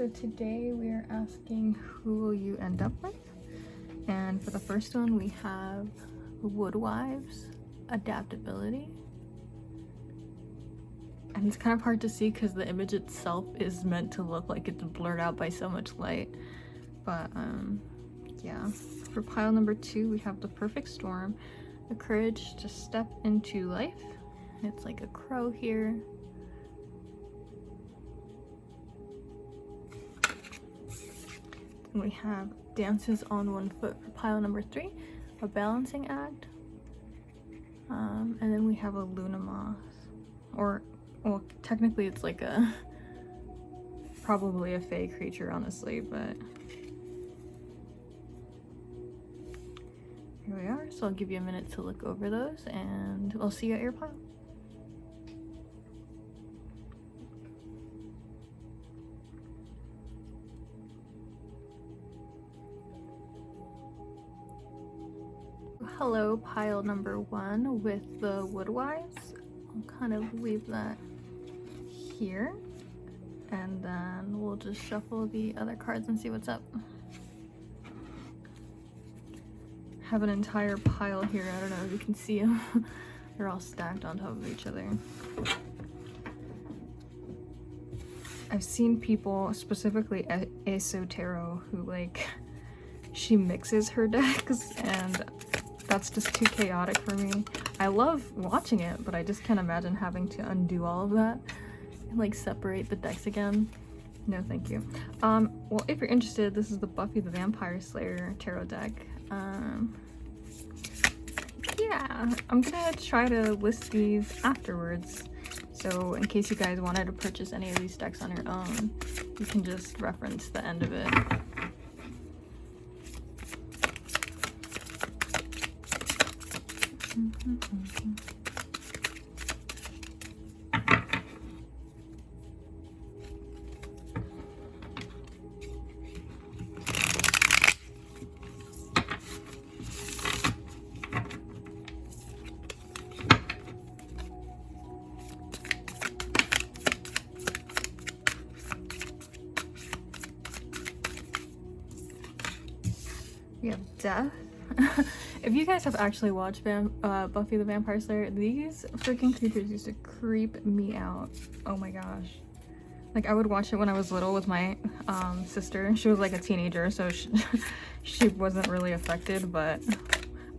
So today we are asking who will you end up with? And for the first one we have Woodwives, Adaptability. And it's kind of hard to see because the image itself is meant to look like it's blurred out by so much light. But yeah. For pile number 2 we have The Perfect Storm, the courage to step into life. It's like a crow here. And we have Dances on One Foot for pile number 3, a balancing act. And then we have a Luna Moth, or well, technically it's like a probably a fae creature, honestly, but here we are. So I'll give you a minute to look over those, and I'll see you at your pile. Hello, pile number 1 with the Woodwives. I'll kind of leave that here, and then we'll just shuffle the other cards and see what's up. Have an entire pile here. I don't know if you can see them. They're all stacked on top of each other. I've seen people, specifically Esotero, who like she mixes her decks, and that's just too chaotic for me. I love watching it, but I just can't imagine having to undo all of that and like separate the decks again. No thank you. Well, if you're interested, this is the Buffy the Vampire Slayer tarot deck. Yeah, I'm gonna try to list these afterwards, so in case you guys wanted to purchase any of these decks on your own, you can just reference the end of it. We have Death. If you guys have actually watched Buffy the Vampire Slayer, these freaking creatures used to creep me out. Oh my gosh. Like, I would watch it when I was little with my sister. She was like a teenager, so she wasn't really affected, but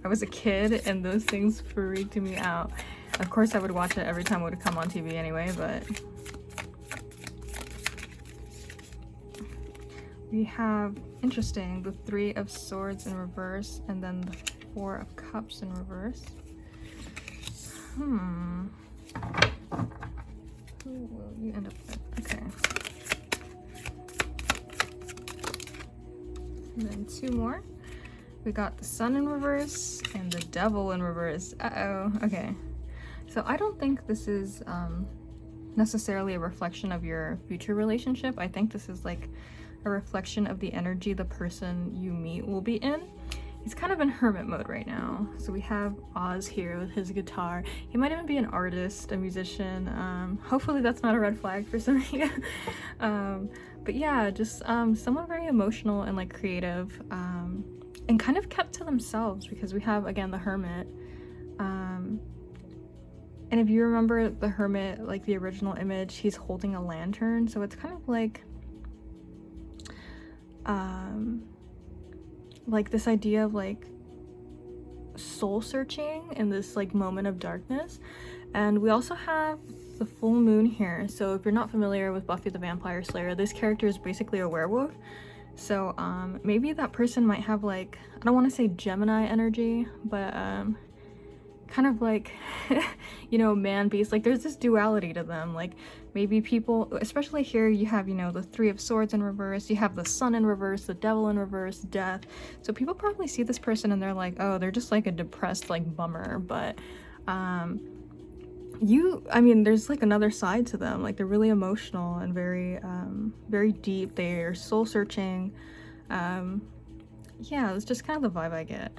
I was a kid and those things freaked me out. Of course I would watch it every time it would come on TV anyway, but we have, interesting, the 3 of Swords in reverse, and then the 4 of Cups in reverse. Who will you end up with? Okay. And then 2 more. We got the Sun in reverse and the Devil in reverse. Uh-oh. Okay. So I don't think this is necessarily a reflection of your future relationship. I think this is like a reflection of the energy the person you meet will be in. He's kind of in hermit mode right now. So we have Oz here with his guitar. He might even be an artist, a musician. Hopefully that's not a red flag for some of you. But yeah, just someone very emotional and like creative, and kind of kept to themselves, because we have, again, the Hermit. And if you remember the Hermit, like the original image, he's holding a lantern. So it's kind of like this idea of like soul searching in this like moment of darkness. And we also have the full moon here. So if you're not familiar with Buffy the Vampire Slayer, this character is basically a werewolf. So maybe that person might have like, I don't want to say Gemini energy, but kind of like you know, man beast. Like there's this duality to them. Like maybe people, especially here, you have, you know, the 3 of Swords in reverse, you have the Sun in reverse, the Devil in reverse, Death. So people probably see this person and they're like, oh, they're just like a depressed like bummer. But I mean, there's like another side to them. Like they're really emotional and very very deep. They're soul searching. Yeah, it's just kind of the vibe I get.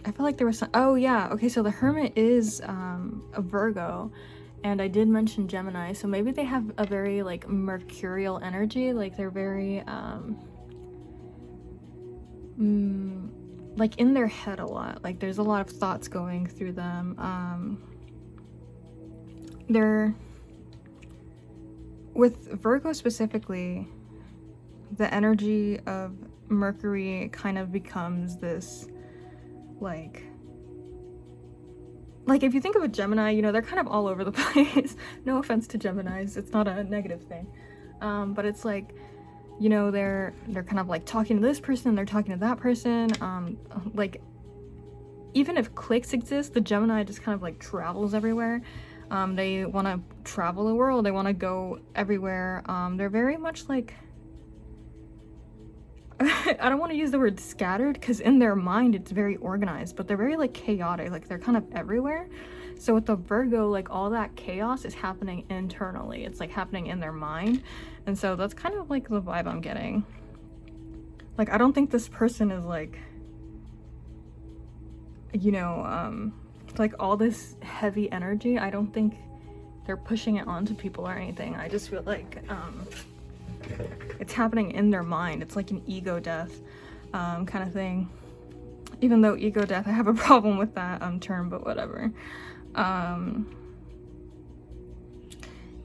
I feel like there was some, oh yeah, okay, so the Hermit is a Virgo, And I did mention Gemini, so maybe they have a very like mercurial energy, like they're very like in their head a lot, like there's a lot of thoughts going through them. They're, with Virgo specifically, the energy of Mercury kind of becomes this like if you think of a Gemini, you know, they're kind of all over the place. No offense to Geminis, it's not a negative thing, but it's like, you know, they're kind of like talking to this person, they're talking to that person, like even if cliques exist, the Gemini just kind of like travels everywhere. They want to travel the world, they want to go everywhere. They're very much like I don't want to use the word scattered, because in their mind it's very organized, but they're very like chaotic, like they're kind of everywhere. So with the Virgo, like all that chaos is happening internally, it's like happening in their mind. And so that's kind of like the vibe I'm getting. Like I don't think this person is like, you know, like all this heavy energy, I don't think they're pushing it onto people or anything. I just feel like it's happening in their mind. It's like an ego death kind of thing. Even though ego death, I have a problem with that term, but whatever.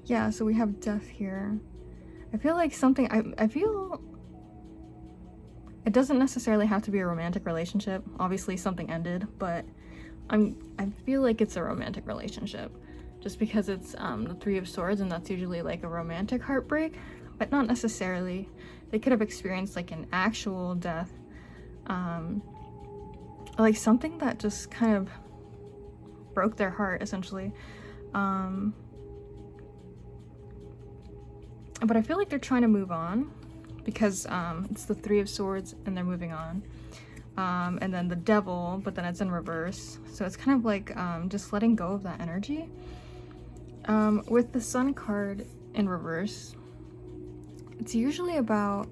Yeah, so we have death here. I feel like something, I feel it doesn't necessarily have to be a romantic relationship. Obviously something ended, but I feel like it's a romantic relationship just because it's the Three of Swords, and that's usually like a romantic heartbreak. But not necessarily. They could have experienced like an actual death, like something that just kind of broke their heart essentially. But I feel like they're trying to move on because it's the Three of Swords and they're moving on. And then the Devil, but then it's in reverse, so it's kind of like just letting go of that energy. With the Sun card in reverse, it's usually about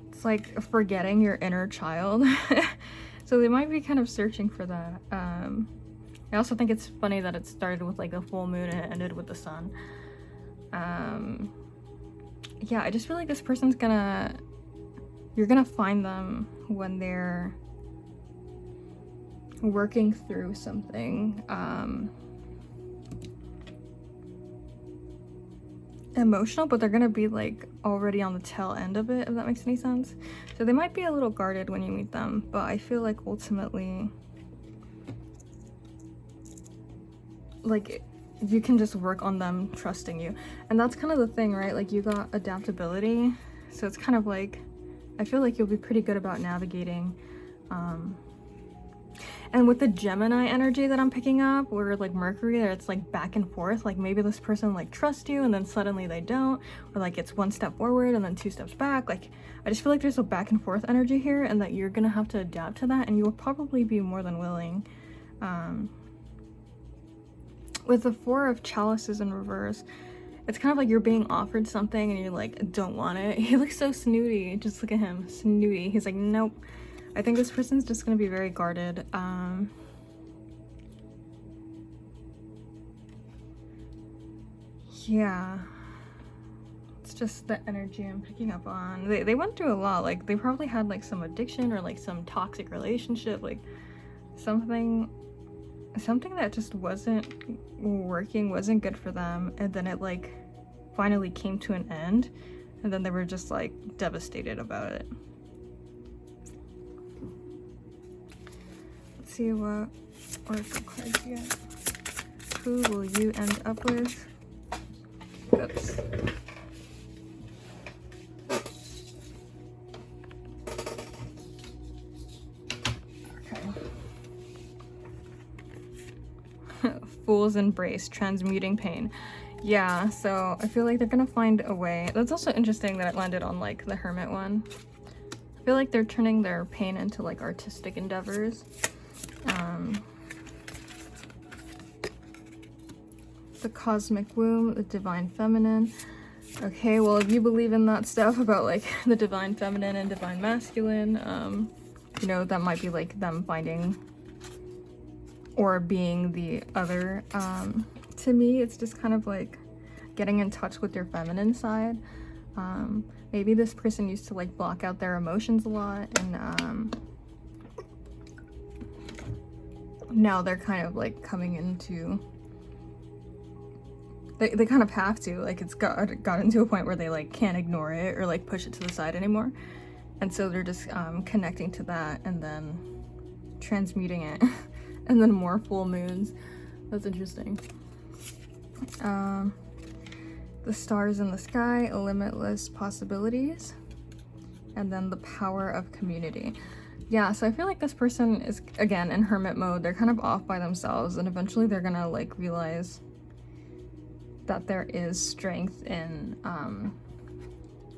it's like forgetting your inner child. So they might be kind of searching for that. I also think it's funny that it started with like a full moon and it ended with the sun. Yeah, I just feel like this person's you're gonna find them when they're working through something emotional, but they're gonna be like already on the tail end of it, if that makes any sense. So they might be a little guarded when you meet them, but I feel like ultimately like you can just work on them trusting you. And that's kind of the thing, right? Like you got adaptability, so it's kind of like I feel like you'll be pretty good about navigating. And with the Gemini energy that I'm picking up, where like Mercury, it's like back and forth, like maybe this person like trusts you and then suddenly they don't, or like it's one step forward and then two steps back. Like I just feel like there's a back and forth energy here, and that you're gonna have to adapt to that, and you will probably be more than willing. With the Four of Chalices in reverse, it's kind of like you're being offered something and you like don't want it. He looks so snooty, just look at him, snooty. He's like, nope. I think this person's just gonna be very guarded. Yeah, it's just the energy I'm picking up on. They went through a lot. Like they probably had like some addiction or like some toxic relationship, like something that just wasn't working, wasn't good for them, and then it like finally came to an end, and then they were just like devastated about it. Let's see what oracle cards you get. Who will you end up with? Oops. Fool's Embrace, transmuting pain. Yeah, so I feel like they're gonna find a way. That's also interesting that it landed on like the Hermit one. I feel like they're turning their pain into like artistic endeavors. The Cosmic Womb, the Divine Feminine. Okay, well, if you believe in that stuff about like the Divine Feminine and Divine Masculine, you know, that might be like them finding or being the other. To me, it's just kind of like getting in touch with your feminine side. Maybe this person used to like block out their emotions a lot, and now they're kind of like coming into, they kind of have to, like, it's gotten to a point where they like can't ignore it or like push it to the side anymore, and so they're just connecting to that and then transmuting it and then more full moons. That's interesting. The stars in the sky, limitless possibilities, and then the power of community. Yeah, so I feel like this person is, again, in hermit mode. They're kind of off by themselves, and eventually they're gonna like realize that there is strength in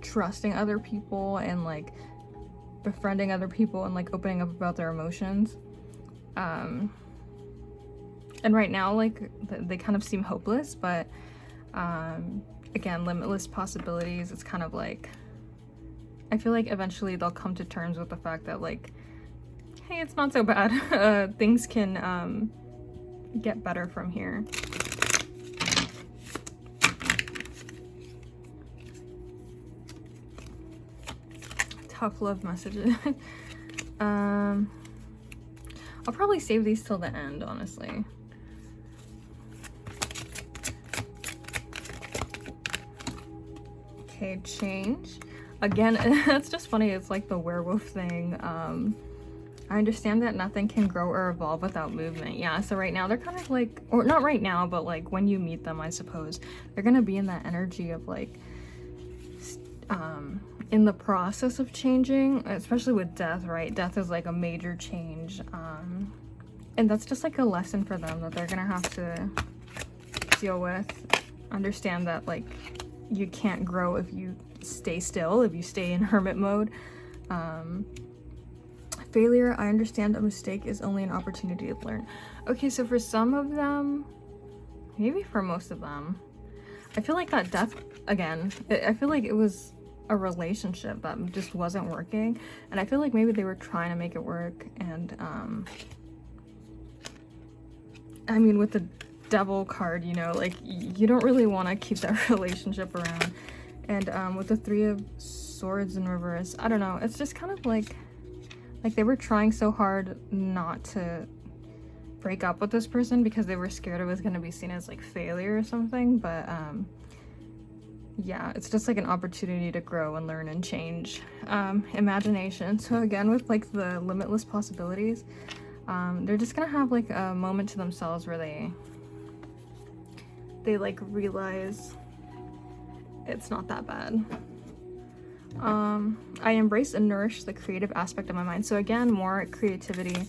trusting other people and like befriending other people and like opening up about their emotions. And right now, like, they kind of seem hopeless, but again, limitless possibilities. It's kind of like, I feel like eventually they'll come to terms with the fact that like, hey, it's not so bad. Things can get better from here. Tough love messages. I'll probably save these till the end, honestly. Okay, change. Again, it's just funny, it's like the werewolf thing. I understand that nothing can grow or evolve without movement. Yeah, so right now they're kind of like, or not right now, but like when you meet them, I suppose, they're gonna be in that energy of like, in the process of changing, especially with death, right? Death is like a major change. And that's just like a lesson for them that they're gonna have to deal with. Understand that like, you can't grow if you stay still, if you stay in hermit mode. Failure, I understand a mistake is only an opportunity to learn. Okay, so for some of them, maybe for most of them, I feel like that death, again, I feel like it was a relationship that just wasn't working, and I feel like maybe they were trying to make it work, and I mean, with the devil card, you know, like, you don't really want to keep that relationship around. And with the 3 of Swords in reverse, I don't know, it's just kind of like they were trying so hard not to break up with this person because they were scared it was going to be seen as like failure or something. But yeah, it's just like an opportunity to grow and learn and change. Imagination. So again, with like the limitless possibilities, they're just gonna have like a moment to themselves where they like realize it's not that bad. I embrace and nourish the creative aspect of my mind. So again, more creativity.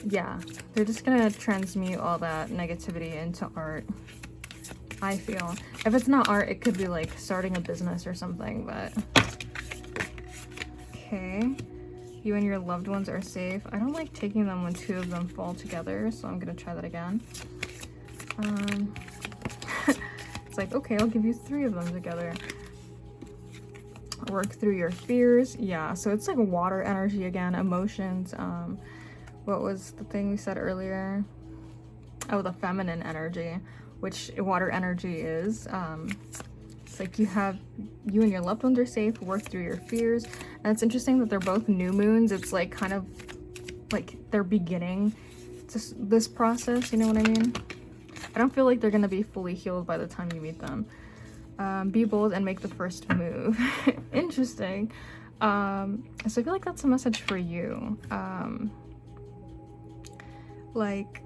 Yeah, they're just gonna transmute all that negativity into art, I feel. If it's not art, it could be like starting a business or something, but okay. You and your loved ones are safe. I don't like taking them when 2 of them fall together, so I'm gonna try that again. It's like, okay, I'll give you 3 of them together. Work through your fears. Yeah, so it's like water energy again, emotions. What was the thing we said earlier? Oh, the feminine energy, which water energy is. It's like you and your loved ones are safe, work through your fears. And it's interesting that they're both new moons. It's like kind of like they're beginning this process, you know what I mean? I don't feel like they're gonna be fully healed by the time you meet them. Be bold and make the first move. Interesting. So I feel like that's a message for you. Like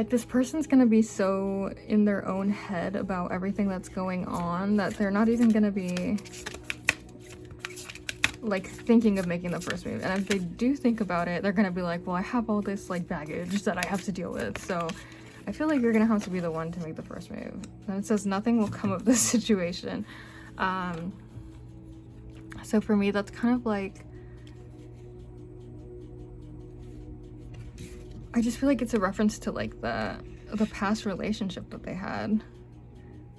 this person's gonna be so in their own head about everything that's going on that they're not even gonna be like thinking of making the first move. And if they do think about it, they're gonna be like, well, I have all this like baggage that I have to deal with, so I feel like you're gonna have to be the one to make the first move. And it says nothing will come of this situation. So for me, that's kind of like, I just feel like it's a reference to like the past relationship that they had.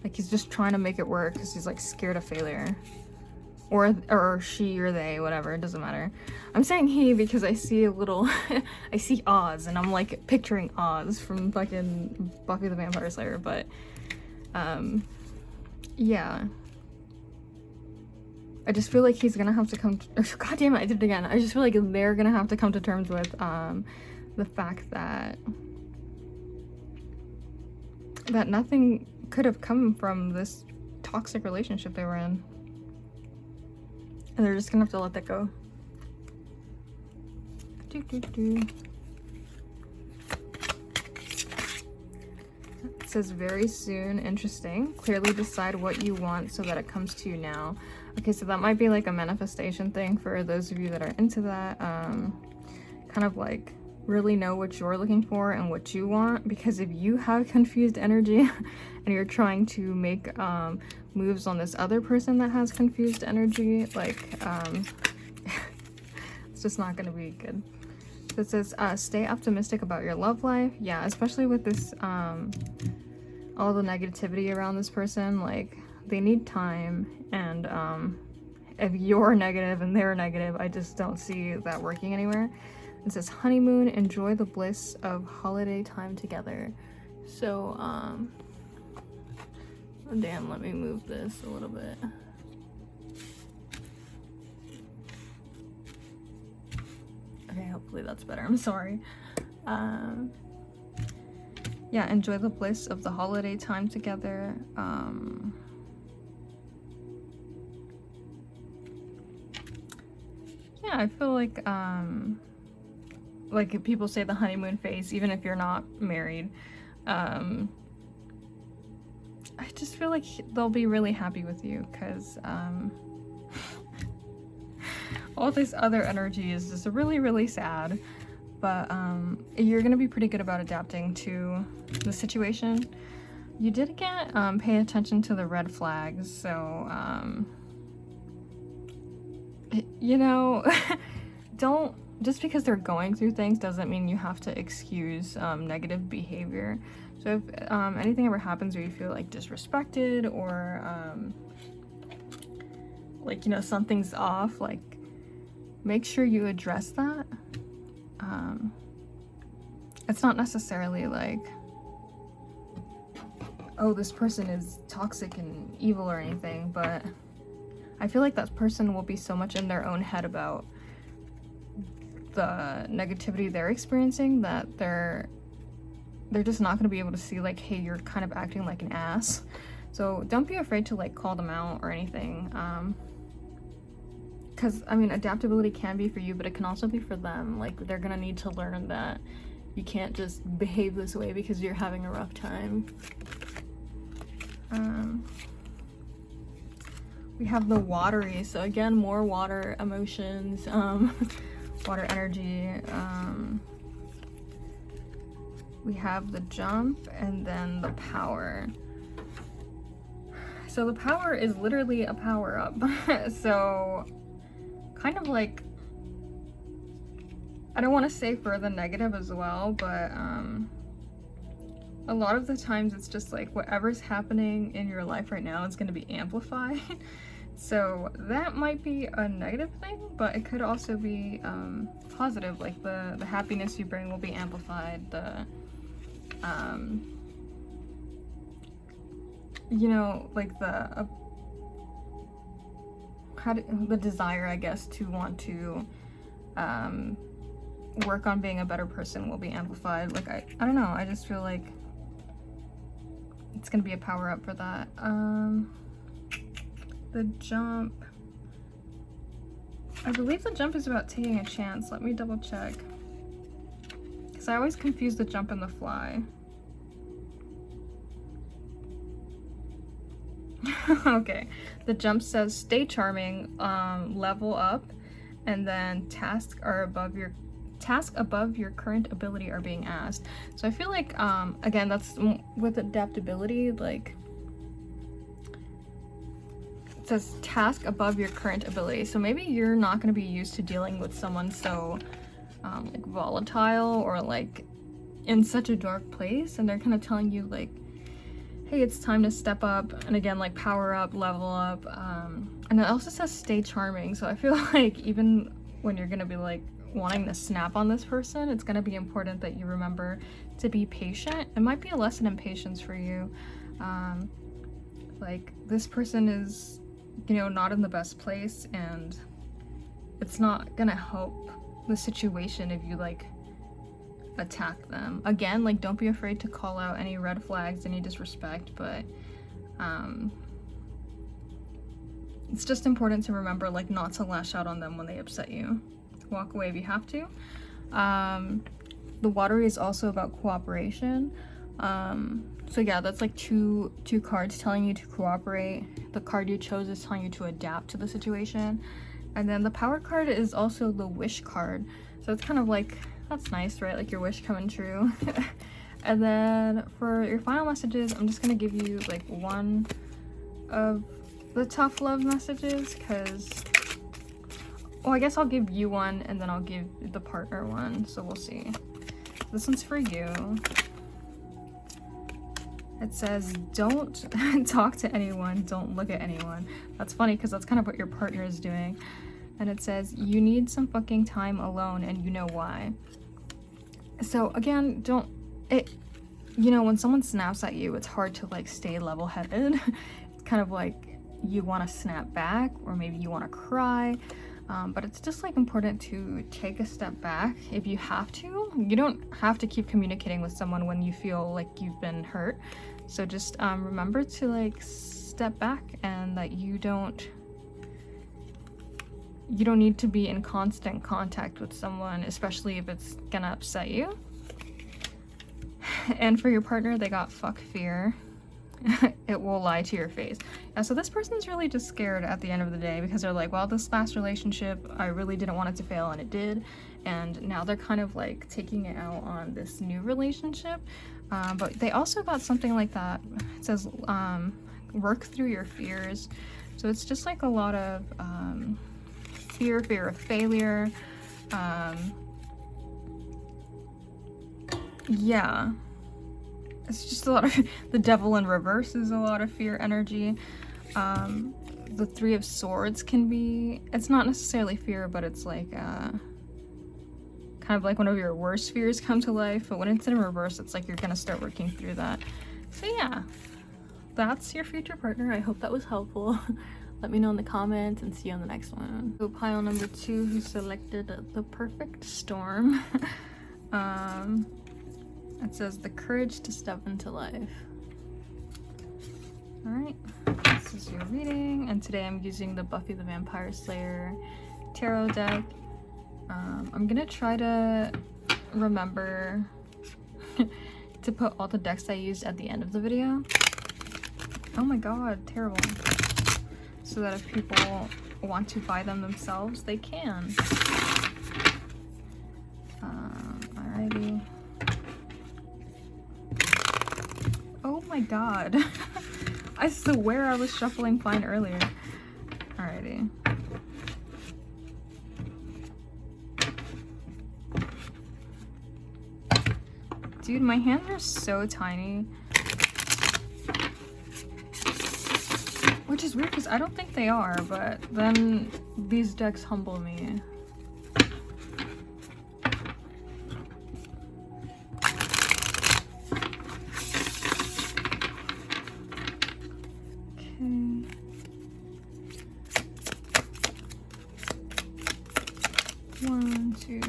Like he's just trying to make it work because he's like scared of failure. or she or they, whatever, it doesn't matter. I'm saying he because I see a little I see Oz and I'm like picturing Oz from fucking Buffy the Vampire Slayer, but yeah, I just feel like he's gonna have to come to, god damn it, I did it again. I just feel like they're gonna have to come to terms with the fact that nothing could have come from this toxic relationship they were in. And they're just gonna have to let that go. It says very soon, interesting. Clearly decide what you want so that it comes to you now. Okay, so that might be like a manifestation thing for those of you that are into that. Kind of like really know what you're looking for and what you want, because if you have confused energy and you're trying to make moves on this other person that has confused energy, like it's just not gonna be good. So it says stay optimistic about your love life. Yeah, especially with this all the negativity around this person, like they need time, and if you're negative and they're negative, I just don't see that working anywhere. It says honeymoon, enjoy the bliss of holiday time together. So oh, damn, let me move this a little bit. Okay, hopefully that's better. I'm sorry. Yeah, enjoy the bliss of the holiday time together. Yeah, I feel like if people say the honeymoon phase, even if you're not married, I just feel like they'll be really happy with you, because all this other energy is just really, really sad. But you're gonna be pretty good about adapting to the situation. You did get pay attention to the red flags, so you know, don't, just because they're going through things doesn't mean you have to excuse negative behavior. So if anything ever happens where you feel like disrespected or like, you know, something's off, like make sure you address that. It's not necessarily like, oh, this person is toxic and evil or anything, but I feel like that person will be so much in their own head about the negativity they're experiencing that they're just not going to be able to see like, hey, you're kind of acting like an ass. So don't be afraid to like call them out or anything, because I mean, adaptability can be for you, but it can also be for them. Like, they're gonna need to learn that you can't just behave this way because you're having a rough time. We have the watery, so again, more water emotions, water energy. We have the jump and then the power. So the power is literally a power up. So kind of like, I don't want to say for the negative as well, but a lot of the times it's just like whatever's happening in your life right now is going to be amplified. So that might be a negative thing, but it could also be positive. Like the happiness you bring will be amplified. The you know, like the desire, I guess, to want to work on being a better person will be amplified. Like I don't know, I just feel like it's gonna be a power up for that. The jump, I believe the jump is about taking a chance. Let me double check, because I always confuse the jump and the fly. Okay, the jump says stay charming, level up, and then task above your current ability are being asked. So I feel like again, that's with adaptability, like it says task above your current ability. So maybe you're not going to be used to dealing with someone so like volatile or like in such a dark place, and they're kind of telling you like, hey, it's time to step up, and again, like power up, level up. And it also says stay charming, so I feel like even when you're gonna be like wanting to snap on this person, it's gonna be important that you remember to be patient. It might be a lesson in patience for you. Like, this person is, you know, not in the best place, and it's not gonna help the situation if you like attack them. Again, like, don't be afraid to call out any red flags, any disrespect, but it's just important to remember, like, not to lash out on them when they upset you. Walk away if you have to. The watery is also about cooperation. So yeah, that's like two cards telling you to cooperate. The card you chose is telling you to adapt to the situation. And then the power card is also the wish card. So it's kind of like, that's nice, right? Like your wish coming true. And then for your final messages, I'm just gonna give you like one of the tough love messages, because, well, I guess I'll give you one and then I'll give the partner one, so we'll see. This one's for you. It says, don't talk to anyone, don't look at anyone. That's funny because that's kind of what your partner is doing. And it says, you need some fucking time alone and you know why. So again, you know, when someone snaps at you, it's hard to like stay level-headed. It's kind of like you want to snap back, or maybe you want to cry. But it's just like important to take a step back if you have to. You don't have to keep communicating with someone when you feel like you've been hurt. So just remember to like step back, and that you don't need to be in constant contact with someone, especially if it's gonna upset you. And for your partner, they got fuck fear. It will lie to your face. Yeah, so this person's really just scared at the end of the day, because they're like, well, this last relationship, I really didn't want it to fail, and it did. And now they're kind of like taking it out on this new relationship. But they also got something like that. It says, work through your fears. So it's just like a lot of fear of failure. Yeah. It's just a lot of, the devil in reverse is a lot of fear energy. The Three of Swords can be, it's not necessarily fear, but it's like kind of like one of your worst fears come to life. But when it's in reverse, it's like you're gonna start working through that. So yeah, that's your future partner. I hope that was helpful. Let me know in the comments, and see you on the next one. So pile number 2, who selected the perfect storm. It says, the courage to step into life. Alright, this is your reading, and today I'm using the Buffy the Vampire Slayer tarot deck. I'm gonna try to remember to put all the decks I used at the end of the video. Oh my god, terrible. So that if people want to buy them themselves, they can. Alrighty. Oh my god. I swear I was shuffling fine earlier. Alrighty. Dude, my hands are so tiny. Which is weird because I don't think they are, but then these decks humble me. One, two,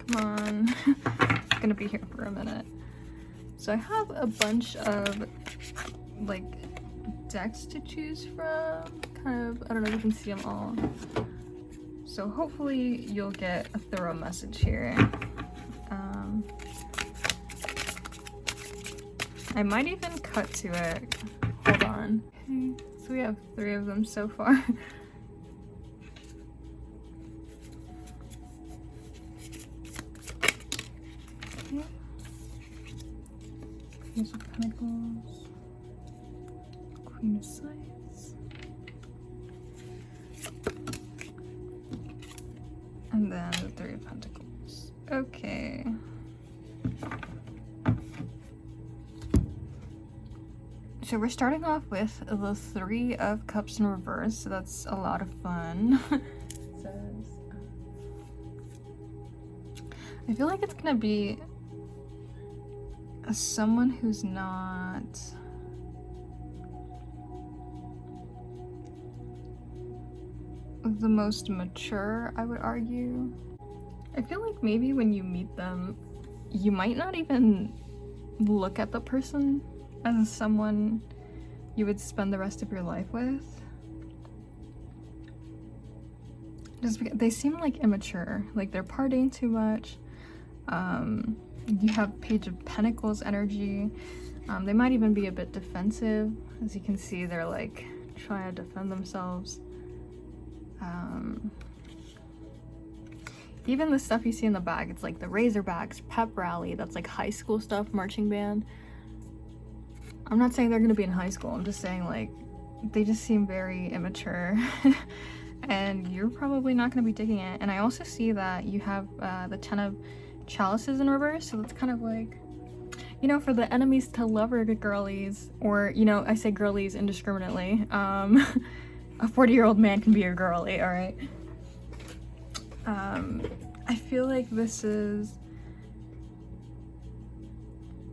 come on. It's gonna be here for a minute. So I have a bunch of like decks to choose from. Kind of, I don't know if you can see them all. So hopefully you'll get a thorough message here. I might even cut to it. Hold on. Okay, so we have 3 of them so far. Ace of Pentacles, Queen of Scythes, and then the 3 of Pentacles. Okay. So we're starting off with the Three of Cups in reverse, so that's a lot of fun. I feel like it's gonna be someone who's not the most mature, I would argue. I feel like maybe when you meet them, you might not even look at the person as someone you would spend the rest of your life with. Just because they seem like immature, like they're partying too much. You have Page of Pentacles energy. They might even be a bit defensive. As you can see, they're like trying to defend themselves. Even the stuff you see in the bag, it's like the Razorbacks, pep rally, that's like high school stuff, marching band. I'm not saying they're gonna be in high school, I'm just saying like they just seem very immature. And you're probably not gonna be digging it. And I also see that you have the Ten of Chalices in reverse, so that's kind of like, you know, for the enemies to lover girlies, or, you know, I say girlies indiscriminately. A 40-year-old man can be a girly, all right? I feel like this is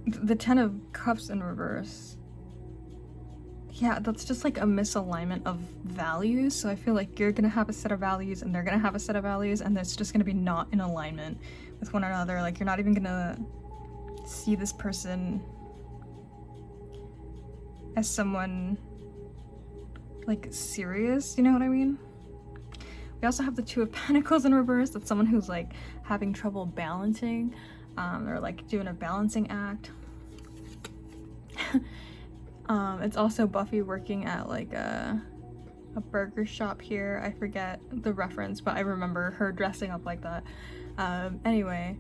the Ten of Cups in reverse. Yeah, that's just like a misalignment of values. So I feel like you're gonna have a set of values and they're gonna have a set of values, and it's just gonna be not in alignment with one another. Like, you're not even gonna see this person as someone like serious, you know what I mean? We also have the Two of Pentacles in reverse. That's someone who's like having trouble balancing. They're like doing a balancing act. It's also Buffy working at like a burger shop here. I forget the reference, but I remember her dressing up like that. Anyway,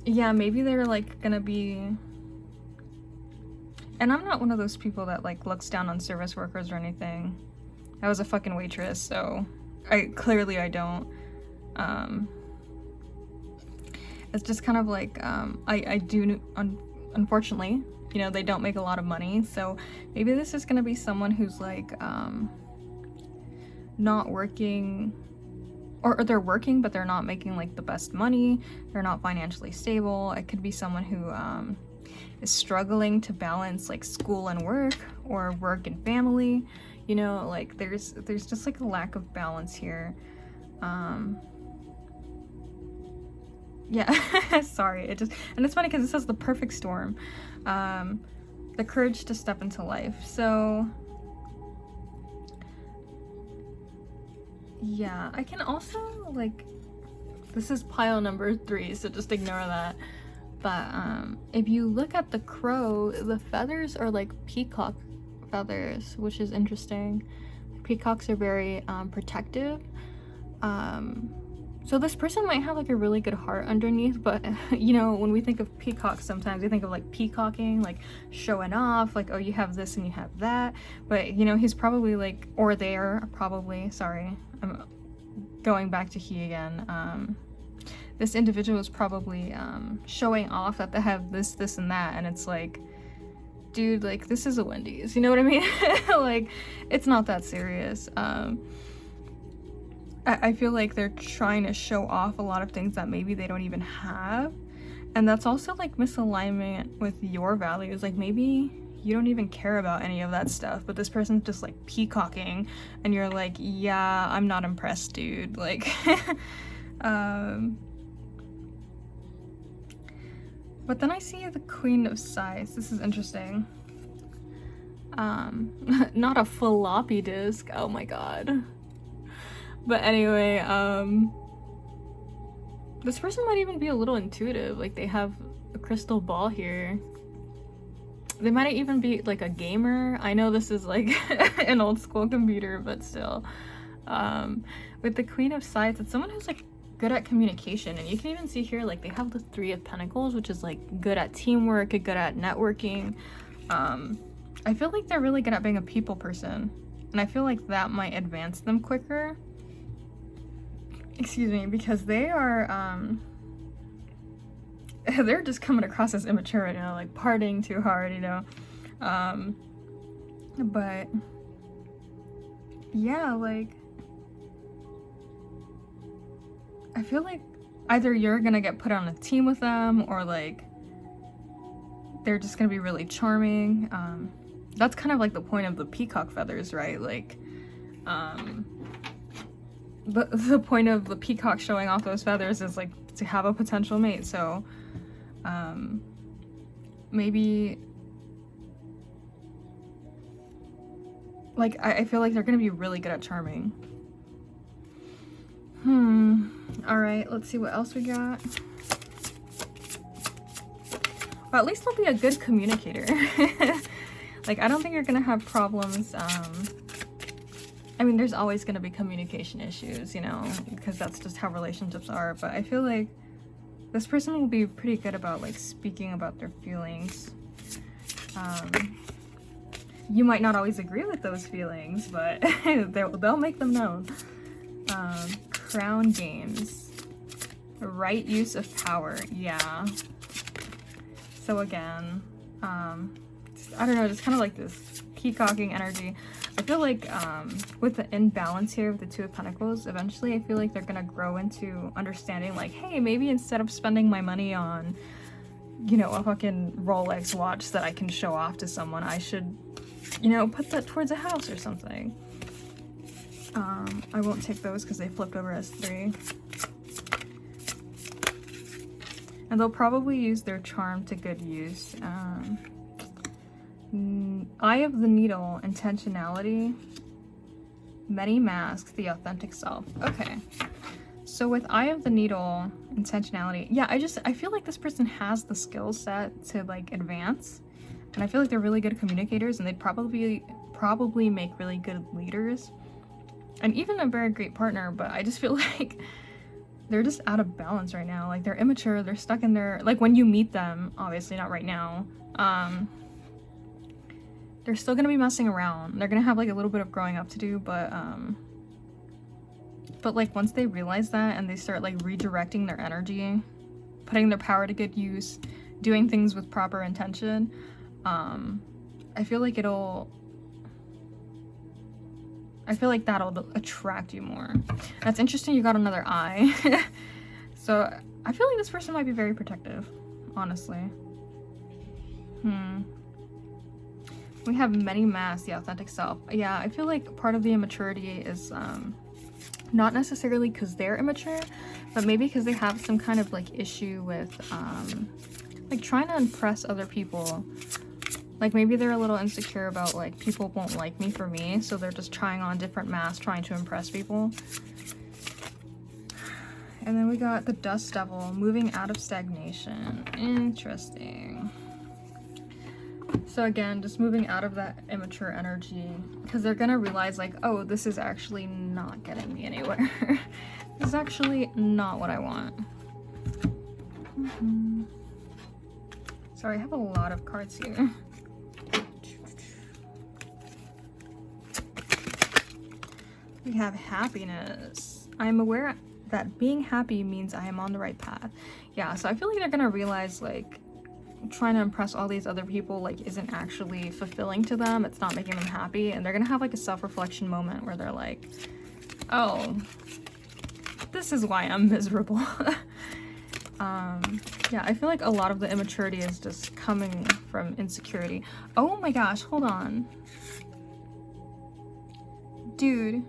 yeah, maybe they're like gonna be, and I'm not one of those people that like looks down on service workers or anything. I was a fucking waitress, so I don't. It's just kind of like, I do, unfortunately, you know, they don't make a lot of money, so maybe this is gonna be someone who's like, not working, or they're working, but they're not making like the best money, they're not financially stable. It could be someone who, is struggling to balance like school and work, or work and family, you know, like there's just like a lack of balance here. Yeah, sorry, and it's funny because it says the perfect storm, the courage to step into life. So yeah, I can also like, this is pile number 3, so just ignore that. But if you look at the crow, the feathers are like peacock feathers, which is interesting. Peacocks are very protective. So this person might have like a really good heart underneath, but you know, when we think of peacocks, sometimes we think of like peacocking, like showing off, like, oh, you have this and you have that. But you know, he's probably like, or they're probably, sorry, I'm going back to he again. This individual is probably showing off that they have this, and that, and it's like, dude, like, this is a Wendy's, you know what I mean? Like, it's not that serious. I feel like they're trying to show off a lot of things that maybe they don't even have, and that's also like misalignment with your values. Like, maybe you don't even care about any of that stuff, but this person's just like peacocking, and you're like, yeah, I'm not impressed, dude. Like, but then I see the Queen of Scythes. This is interesting. Not a floppy disk. Oh my god. But anyway, this person might even be a little intuitive. Like, they have a crystal ball here. They might even be like a gamer. I know this is like an old school computer, but still. With the Queen of Scythes, it's someone who's like good at communication, and you can even see here like they have the Three of Pentacles, which is like good at teamwork, good at networking. I feel like they're really good at being a people person, and I feel like that might advance them quicker. Excuse me, because they are they're just coming across as immature right now, like partying too hard, you know. But yeah, like, I feel like either you're gonna get put on a team with them, or like they're just gonna be really charming. That's kind of like the point of the peacock feathers, right? Like, the point of the peacock showing off those feathers is like to have a potential mate. So maybe, like, I feel like they're gonna be really good at charming. All right, let's see what else we got. Well, at least they'll be a good communicator. Like, I don't think you're gonna have problems. I mean, there's always gonna be communication issues, you know, because that's just how relationships are. But I feel like this person will be pretty good about, like, speaking about their feelings. You might not always agree with those feelings, but they'll make them known. Crown games. Right use of power. Yeah. So again, I don't know, just kind of like this peacocking energy. I feel like with the imbalance here of the Two of Pentacles, eventually I feel like they're gonna grow into understanding, like, hey, maybe instead of spending my money on, you know, a fucking Rolex watch that I can show off to someone, I should, you know, put that towards a house or something. I won't take those because they flipped over as 3. And they'll probably use their charm to good use. Eye of the Needle, intentionality. Many masks, the authentic self. Okay. So with Eye of the Needle, intentionality, yeah, I feel like this person has the skill set to, like, advance. And I feel like they're really good communicators, and they'd probably make really good leaders. And even a very great partner, but I just feel like they're just out of balance right now. Like, they're immature, they're stuck in their, like, when you meet them, obviously not right now, they're still gonna be messing around. They're gonna have, like, a little bit of growing up to do, but like, once they realize that and they start, like, redirecting their energy, putting their power to good use, doing things with proper intention, I feel like that'll attract you more. That's interesting, you got another eye. So I feel like this person might be very protective, honestly. We have many masks, the authentic self. Yeah, I feel like part of the immaturity is not necessarily because they're immature, but maybe because they have some kind of, like, issue with like, trying to impress other people. Like, maybe they're a little insecure about, like, people won't like me for me, so they're just trying on different masks, trying to impress people. And then we got the Dust Devil, moving out of stagnation. Interesting. So again, just moving out of that immature energy, because they're gonna realize, like, oh, this is actually not getting me anywhere. This is actually not what I want. Sorry, I have a lot of cards here. We have happiness. I am aware that being happy means I am on the right path. Yeah, so I feel like they're gonna realize, like, trying to impress all these other people, like, isn't actually fulfilling to them. It's not making them happy, and they're gonna have, like, a self-reflection moment where they're like, oh, this is why I'm miserable. Yeah, I feel like a lot of the immaturity is just coming from insecurity. Oh my gosh, hold on. Dude.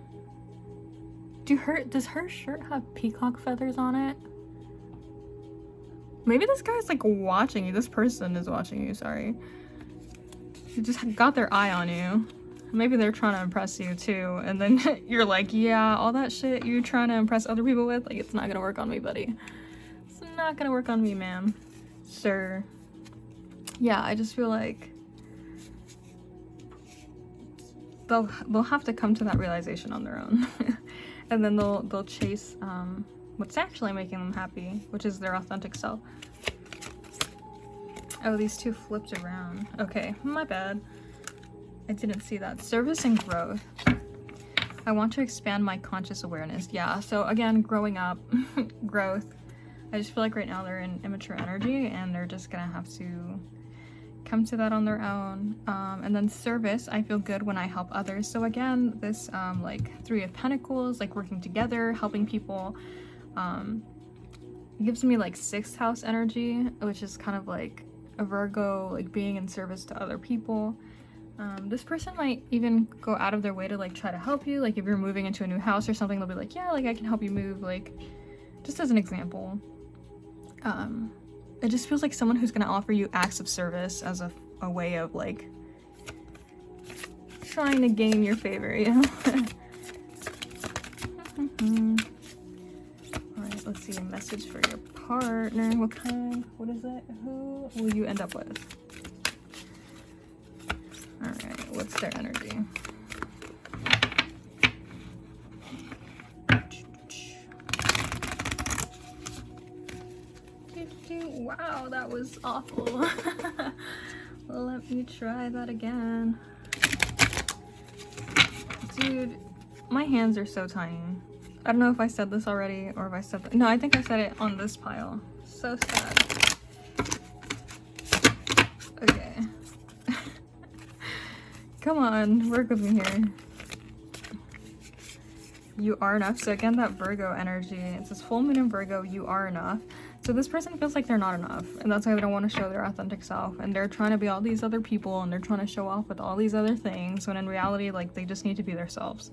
Does her shirt have peacock feathers on it? Maybe this guy's, like, watching you. This person is watching you, sorry. You just got their eye on you. Maybe they're trying to impress you too. And then you're like, yeah, all that shit you're trying to impress other people with, like, it's not gonna work on me, buddy. It's not gonna work on me, ma'am. Sir. Yeah, I just feel like they'll have to come to that realization on their own. And then they'll chase what's actually making them happy, which is their authentic self. Oh, these two flipped around. Okay, my bad. I didn't see that. Service and growth. I want to expand my conscious awareness. Yeah, so again, growing up, growth. I just feel like right now they're in immature energy and they're just gonna have to come to that on their own. And then service, I feel good when I help others. So again, this like 3 of Pentacles, like working together, helping people, gives me like 6th house energy, which is kind of like a Virgo, like being in service to other people. This person might even go out of their way to like try to help you. Like if you're moving into a new house or something, they'll be like, yeah, like I can help you move, like just as an example. It just feels like someone who's gonna offer you acts of service as a way of like trying to gain your favor, you know? Alright, let's see, a message for your partner. What is it? Who will you end up with? Alright, what's their energy? Wow, that was awful. Let me try that again. Dude, my hands are so tiny. I don't know if I said this already or if I said that. No, I think I said it on this pile. So sad. Okay. Come on, work with me here. You are enough. So again, that Virgo energy. It says full moon in Virgo, you are enough. So this person feels like they're not enough, and that's why they don't want to show their authentic self, and they're trying to be all these other people, and they're trying to show off with all these other things, when in reality, like, they just need to be themselves.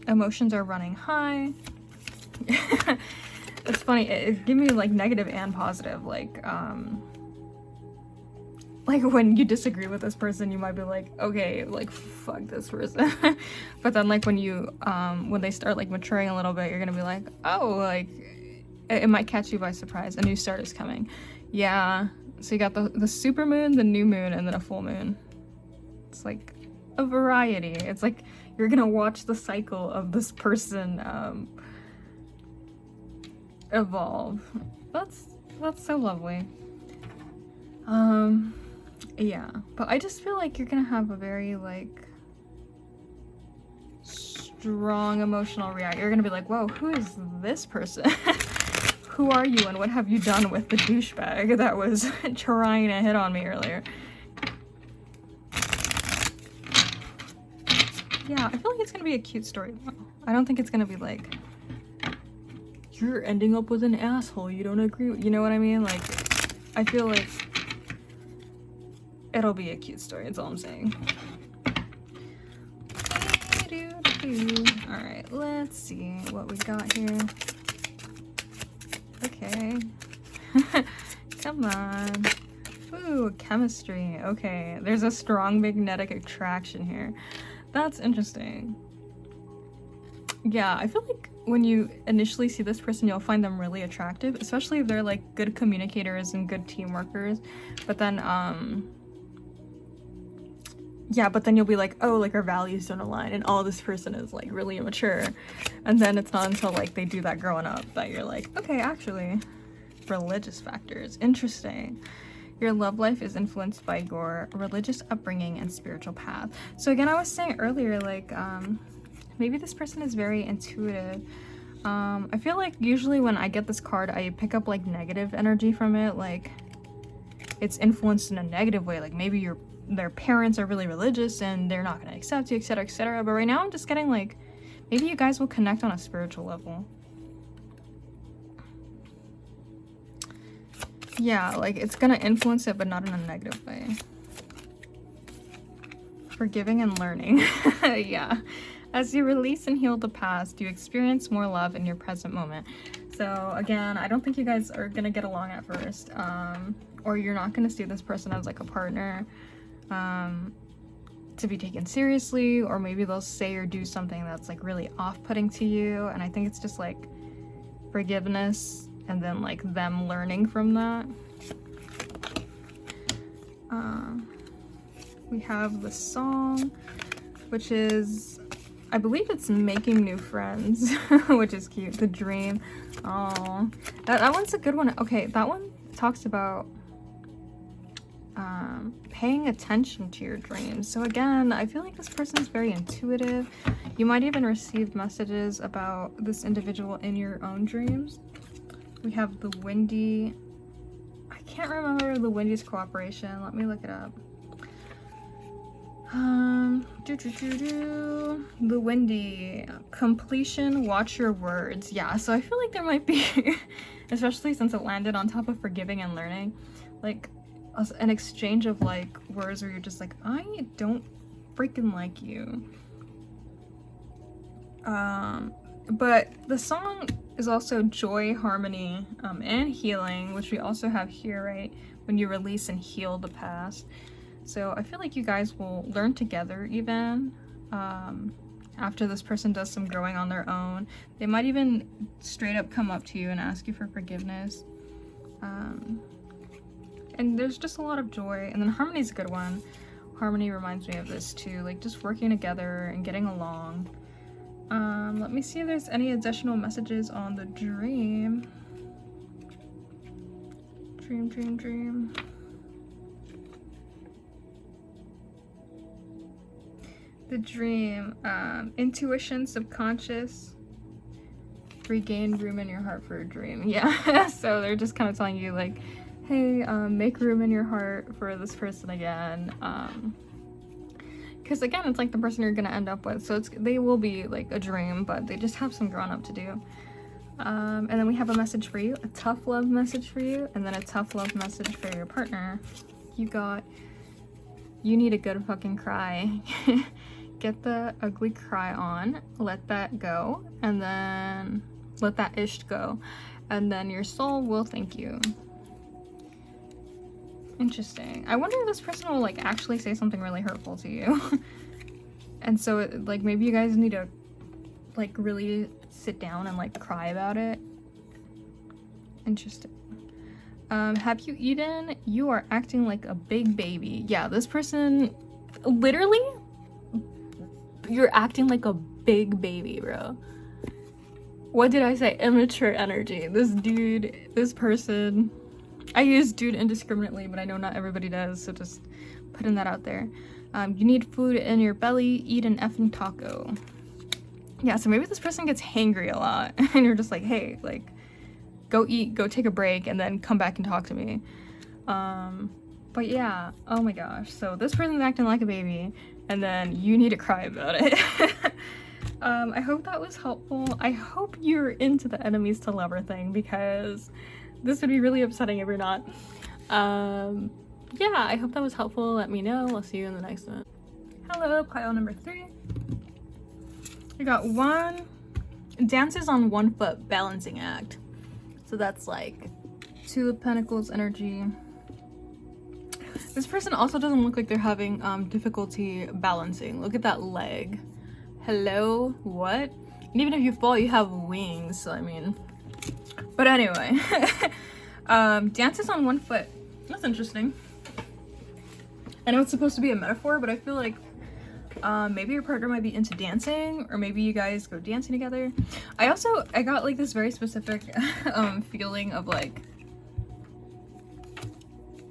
Emotions are running high. It's funny, it gives me like negative and positive, like when you disagree with this person, you might be like, okay, like fuck this person. But then like when you when they start like maturing a little bit, you're gonna be like, oh, like it might catch you by surprise. A new start is coming. Yeah, so you got the super moon, the new moon, and then a full moon. It's like a variety. It's like you're gonna watch the cycle of this person evolve. That's so lovely. Yeah, but I just feel like you're gonna have a very like strong emotional reaction. You're gonna be like, whoa, who is this person? Who are you and what have you done with the douchebag that was trying to hit on me earlier? Yeah, I feel like it's gonna be a cute story though. I don't think it's gonna be like, you're ending up with an asshole you don't agree with, you know what I mean? Like, I feel like it'll be a cute story, that's all I'm saying. Alright, let's see what we got here. Okay. Come on. Ooh, chemistry. Okay, there's a strong magnetic attraction here. That's interesting. Yeah, I feel like when you initially see this person, you'll find them really attractive, especially if they're like good communicators and good team workers. But then, yeah, but then you'll be like, oh, like our values don't align, and all this person is like really immature. And then it's not until like they do that growing up that you're like, okay, actually, religious factors, interesting. Your love life is influenced by your religious upbringing and spiritual path. So again, I was saying earlier, like, maybe this person is very intuitive. I feel like usually when I get this card, I pick up like negative energy from it, like it's influenced in a negative way, like maybe their parents are really religious and they're not gonna accept you, etc, etc. But right now I'm just getting like, maybe you guys will connect on a spiritual level. Yeah, like it's gonna influence it, but not in a negative way. Forgiving and learning. Yeah. As you release and heal the past, you experience more love in your present moment. So again, I don't think you guys are gonna get along at first, or you're not gonna see this person as like a partner to be taken seriously, or maybe they'll say or do something that's like really off-putting to you, and I think it's just like forgiveness and then like them learning from that. We have the song, which is, I believe it's making new friends, which is cute. The dream. Oh, that one's a good one. Okay, that one talks about paying attention to your dreams. So again, I feel like this person is very intuitive. You might even receive messages about this individual in your own dreams. We have the windy. can't remember the Wendy's cooperation. Let me look it up. The Wendy completion, watch your words. Yeah, so I feel like there might be, especially since it landed on top of forgiving and learning, like an exchange of like words where you're just like, I don't freaking like you. But the song is also joy, harmony, and healing, which we also have here, right? When you release and heal the past. So I feel like you guys will learn together even after this person does some growing on their own. They might even straight up come up to you and ask you for forgiveness. And there's just a lot of joy. And then harmony's a good one. Harmony reminds me of this too, like just working together and getting along. Let me see if there's any additional messages on the dream. Dream. The dream, intuition, subconscious, regain room in your heart for a dream. Yeah, so they're just kind of telling you like, hey, make room in your heart for this person again. Because again, it's like the person you're gonna end up with, so they will be like a dream, but they just have some growing up to do. And then we have a message for you, a tough love message for you, and then a tough love message for your partner. You need a good fucking cry. Get the ugly cry on, let that go, and then let that ish go, and then your soul will thank you. Interesting. I wonder if this person will like actually say something really hurtful to you. And so like maybe you guys need to like really sit down and like cry about it. Interesting. Have you eaten? You are acting like a big baby. Yeah, this person literally, you're acting like a big baby, bro. What did I say? Immature energy. This person, I use dude indiscriminately, but I know not everybody does, so just putting that out there. You need food in your belly, eat an effing taco. Yeah, so maybe this person gets hangry a lot, and you're just like, hey, like, go eat, go take a break, and then come back and talk to me. But yeah, oh my gosh. So this person's acting like a baby, and then you need to cry about it. I hope that was helpful. I hope you're into the enemies to lover thing, because this would be really upsetting if you're not. Yeah, I hope that was helpful. Let me know. I'll see you in the next one. Hello, pile number 3. We got 1. Dances on 1 foot, balancing act. So that's like 2 of Pentacles energy. This person also doesn't look like they're having difficulty balancing. Look at that leg. Hello? What? And even if you fall, you have wings, so I mean. But anyway. Dances on 1 foot. That's interesting. I know it's supposed to be a metaphor, but I feel like maybe your partner might be into dancing, or maybe you guys go dancing together. I got like this very specific feeling of like,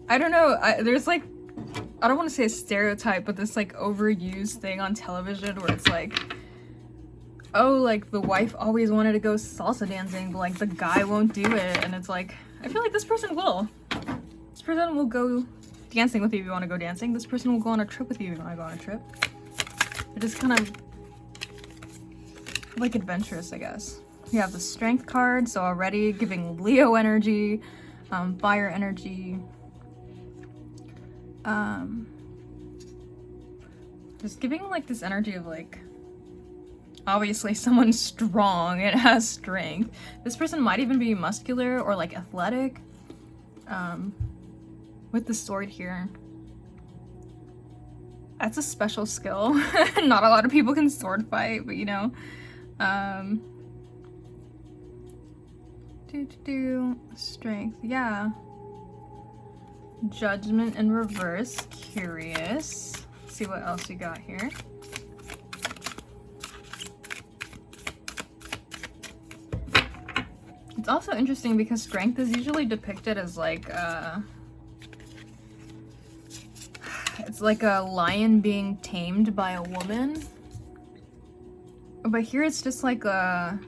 I don't know, there's like, I don't want to say a stereotype, but this like overused thing on television where it's like, oh, like the wife always wanted to go salsa dancing, but like the guy won't do it, and it's like, I feel like this person will. This person will go dancing with you if you want to go dancing. This person will go on a trip with you if you want to go on a trip. It is kind of like adventurous, I guess. You have the Strength card, so already giving Leo energy, fire energy. Just giving like this energy of like, obviously someone's strong and has strength. This person might even be muscular or like athletic. With the sword here. That's a special skill. Not a lot of people can sword fight, but you know. Strength, yeah. Judgment in reverse, curious. Let's see what else we got here. It's also interesting because strength is usually depicted as like, it's like a lion being tamed by a woman. But here it's just like a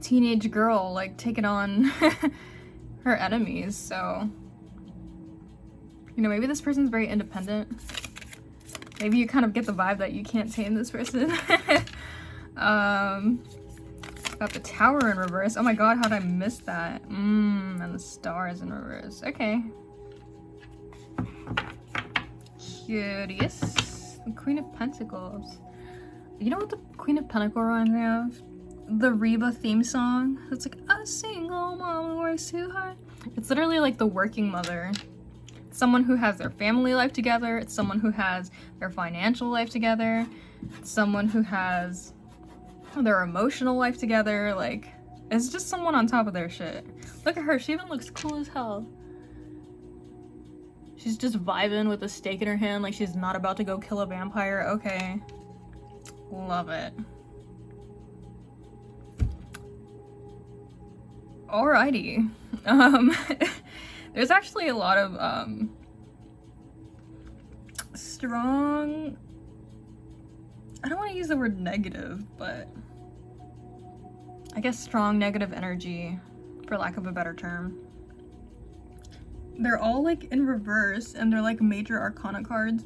teenage girl like taking on her enemies, so You know, maybe this person's very independent. Maybe you kind of get the vibe that you can't tame this person. Got the Tower in reverse. Oh my god, how did I miss that? And the Star is in reverse. Okay. Curious. The Queen of Pentacles. You know what the Queen of Pentacles reminds me of? The Reba theme song. It's like, a single mom who works too hard. It's literally like the working mother. It's someone who has their family life together. It's someone who has their financial life together. It's someone who has their emotional life together. Like, it's just someone on top of their shit. Look at her, she even looks cool as hell. She's just vibing with a stake in her hand, like she's not about to go kill a vampire. Okay, love it. Alrighty. There's actually a lot of strong, I don't want to use the word negative, but I guess strong negative energy, for lack of a better term. They're all like in reverse, and they're like major arcana cards.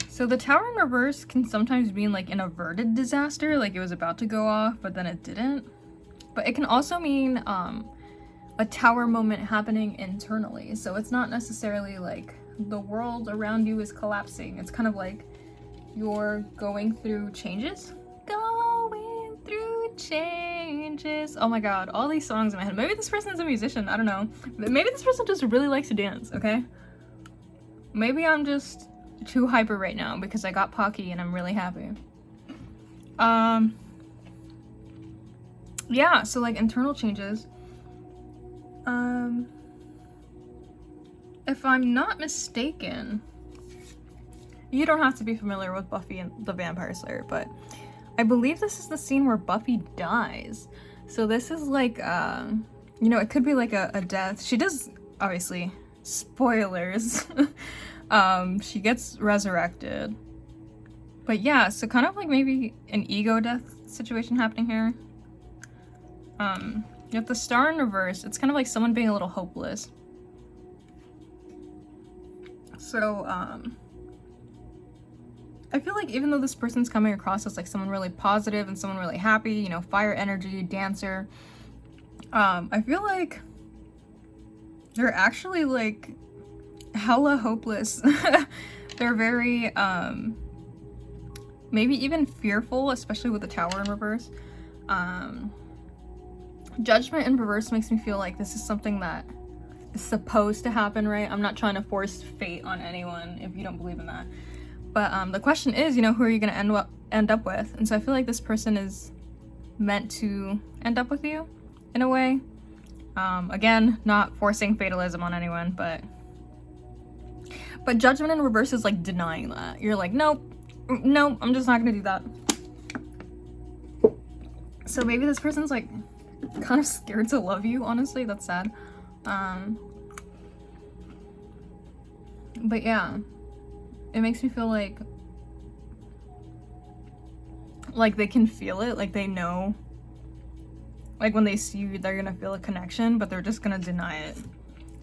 So the Tower in reverse can sometimes mean like an averted disaster, like it was about to go off but then it didn't. But it can also mean a tower moment happening internally. So it's not necessarily like the world around you is collapsing. It's kind of like you're going through changes. Going through changes. Oh my god, all these songs in my head. Maybe this person's a musician, I don't know. Maybe this person just really likes to dance, okay? Maybe I'm just too hyper right now because I got Pocky and I'm really happy. Yeah, so like internal changes. If I'm not mistaken, you don't have to be familiar with Buffy and the Vampire Slayer, but I believe this is the scene where Buffy dies. So this is like, you know, it could be like a death. She does, obviously, spoilers. She gets resurrected. But yeah, so kind of like maybe an ego death situation happening here. You have the Star in reverse. It's kind of like someone being a little hopeless. So, I feel like even though this person's coming across as like someone really positive and someone really happy, you know, fire energy, dancer, I feel like they're actually like hella hopeless. They're very, maybe even fearful, especially with the Tower in reverse. Judgment in reverse makes me feel like this is something that is supposed to happen, right? I'm not trying to force fate on anyone if you don't believe in that. But the question is, you know, who are you going to end up with? And so I feel like this person is meant to end up with you in a way. Again, not forcing fatalism on anyone, but judgment in reverse is like denying that. You're like, nope, I'm just not going to do that. So maybe this person's like kind of scared to love you, honestly. That's sad. But yeah, it makes me feel like they can feel it, like they know, like when they see you they're gonna feel a connection, but they're just gonna deny it.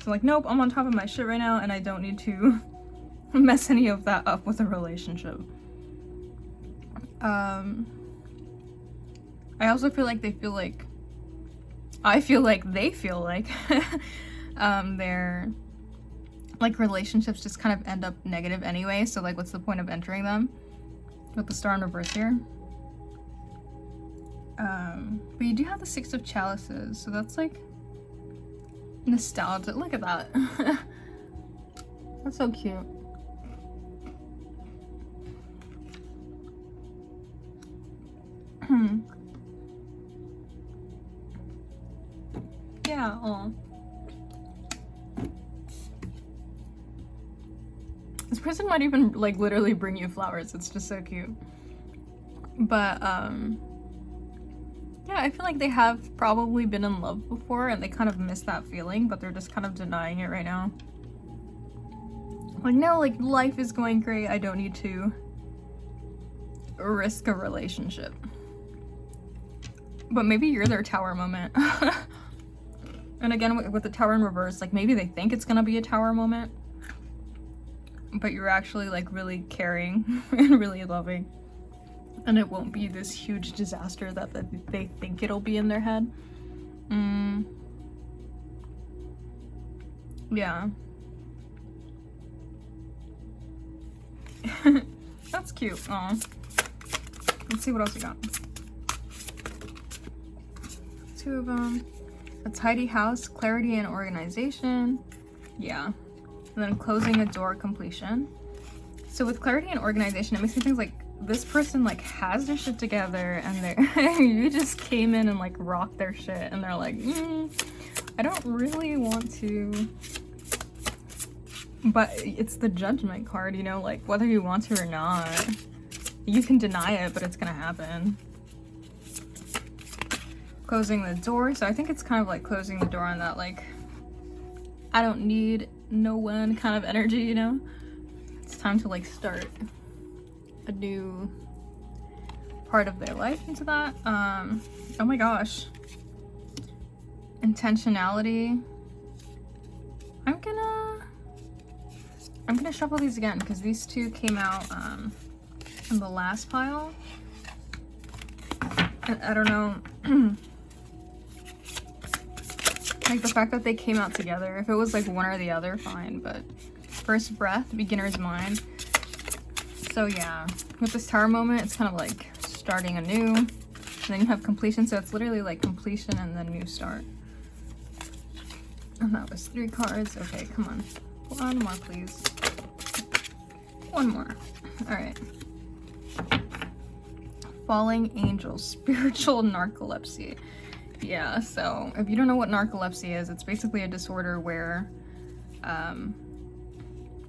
So like, nope, I'm on top of my shit right now and I don't need to mess any of that up with a relationship. I also feel like they feel like their like relationships just kind of end up negative anyway, so like what's the point of entering them with the Star in reverse here? But you do have the Six of Chalices, so that's like nostalgia. Look at that. That's so cute. Yeah, aw. This person might even like literally bring you flowers. It's just so cute. But yeah, I feel like they have probably been in love before and they kind of miss that feeling, but they're just kind of denying it right now. Like, no, like life is going great. I don't need to risk a relationship. But maybe you're their tower moment. And And again, with the Tower in reverse, like maybe they think it's gonna be a Tower moment, but you're actually like really caring and really loving, and it won't be this huge disaster that they think it'll be in their head. Yeah. That's cute. Aw. Let's see what else we got. 2 of them. A tidy house, clarity and organization. Yeah. And then closing a door, completion. So with clarity and organization, it makes me think like this person like has their shit together, and you just came in and like rocked their shit, and they're like, I don't really want to. But it's the Judgment card, you know, like whether you want to or not. You can deny it, but it's gonna happen. Closing the door. So I think it's kind of like closing the door on that, like, I don't need no one kind of energy, you know? It's time to like start a new part of their life into that. Oh my gosh. Intentionality. I'm gonna shuffle these again because these 2 came out in the last pile. And I don't know. Like the fact that they came out together. If it was like one or the other, fine. But first breath, beginner's mind. So yeah, with this Tower moment, it's kind of like starting anew. And then you have completion, so it's literally like completion and then new start. And that was 3 cards. Okay, come on. 1 more, please. 1 more. Alright. Falling angels, spiritual narcolepsy. Yeah, so if you don't know what narcolepsy is, it's basically a disorder where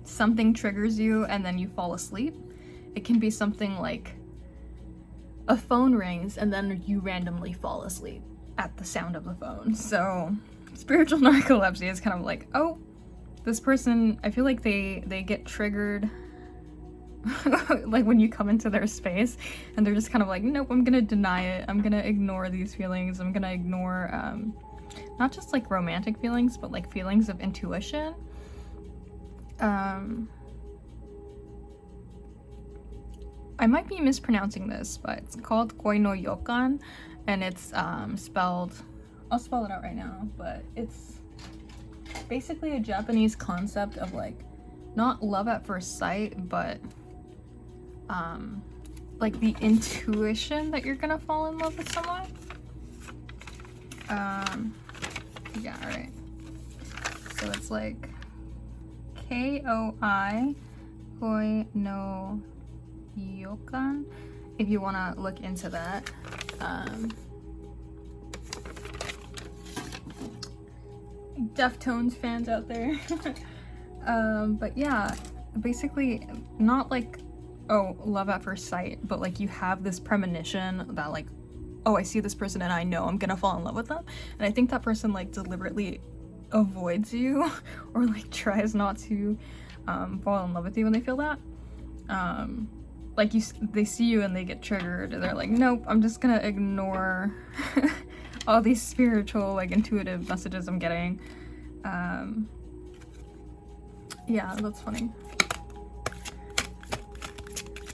something triggers you and then you fall asleep. It can be something like a phone rings and then you randomly fall asleep at the sound of the phone. So spiritual narcolepsy is kind of like, oh, this person, I feel like they get triggered like when you come into their space and they're just kind of like, nope, I'm gonna deny it, I'm gonna ignore these feelings, I'm gonna ignore not just like romantic feelings, but like feelings of intuition. I might be mispronouncing this, but it's called Koi no Yokan, and it's spelled, I'll spell it out right now, but it's basically a Japanese concept of like not love at first sight, but like the intuition that you're gonna fall in love with someone. Yeah, alright. So it's like Koi Koi no Yokan, if you want to look into that. Deftones fans out there. But yeah, basically not like, oh, love at first sight, but like you have this premonition that like, oh, I see this person and I know I'm gonna fall in love with them. And I think that person like deliberately avoids you or like tries not to fall in love with you when they feel that. Like they see you and they get triggered and they're like, nope, I'm just gonna ignore all these spiritual, like intuitive messages I'm getting. Yeah, that's funny.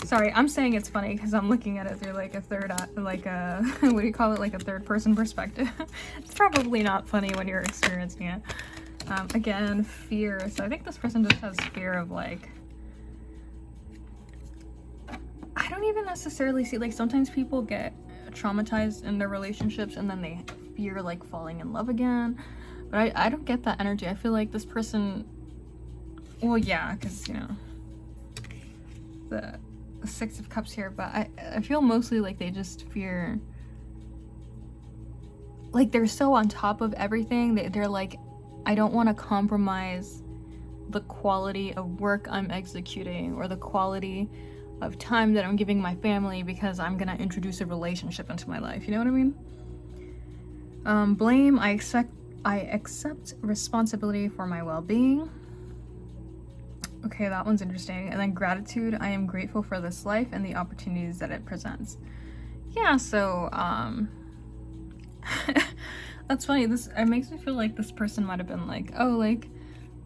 Sorry, I'm saying it's funny because I'm looking at it through like a third, like a, what do you call it, like a third person perspective. It's probably not funny when you're experiencing it. Again, fear. So I think this person just has fear of like, I don't even necessarily see, like sometimes people get traumatized in their relationships and then they fear like falling in love again. But I don't get that energy. I feel like this person, well, yeah, because, you know, the 6 of Cups here, but I feel mostly like they just fear, like they're so on top of everything. They're like, I don't want to compromise the quality of work I'm executing or the quality of time that I'm giving my family because I'm gonna introduce a relationship into my life. You know what I mean? Blame. I accept responsibility for my well-being. Okay, that one's interesting. And then gratitude. I am grateful for this life and the opportunities that it presents. Yeah, so That's funny. It makes me feel like this person might have been like, oh, like,